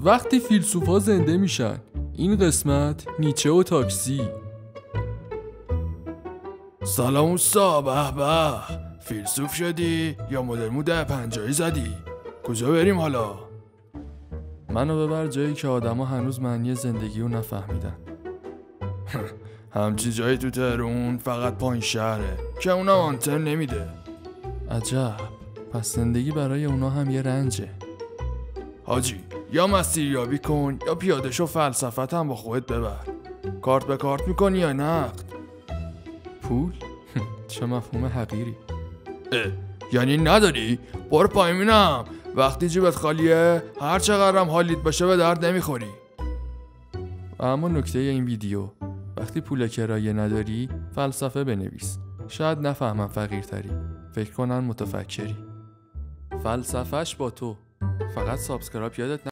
وقتی فیلسوفا زنده میشن. این قسمت نیچه و تاکسی. سلام اوستا، به به، فیلسوف شدی یا مدل موده 50 زدی؟ کجا بریم حالا؟ منو ببر جایی که آدما هنوز معنی زندگی رو نفهمیدن. همچی جایی تو تهرون فقط پایین شهره که اونم آنتن نمیده. عجب، پس زندگی برای اونا هم یه رنجه. حاجی، یا مسیریابی کن یا پیاده شو، فلسفت هم با خودت ببر. کارت به کارت میکنی یا نقد؟ پول؟ چه مفهوم حقیری. یعنی نداری؟ برو پایین بینم. وقتی جیبت خالیه هر چقدرم حالیت باشه به درد نمیخوری. اما نکته این ویدیو، وقتی پول کرایه نداری فلسفه بنویس. شاید نفهمن فقیرتری، فکر کنن متفکری. فلسفهش با تو. فقط سابسکرایب یادت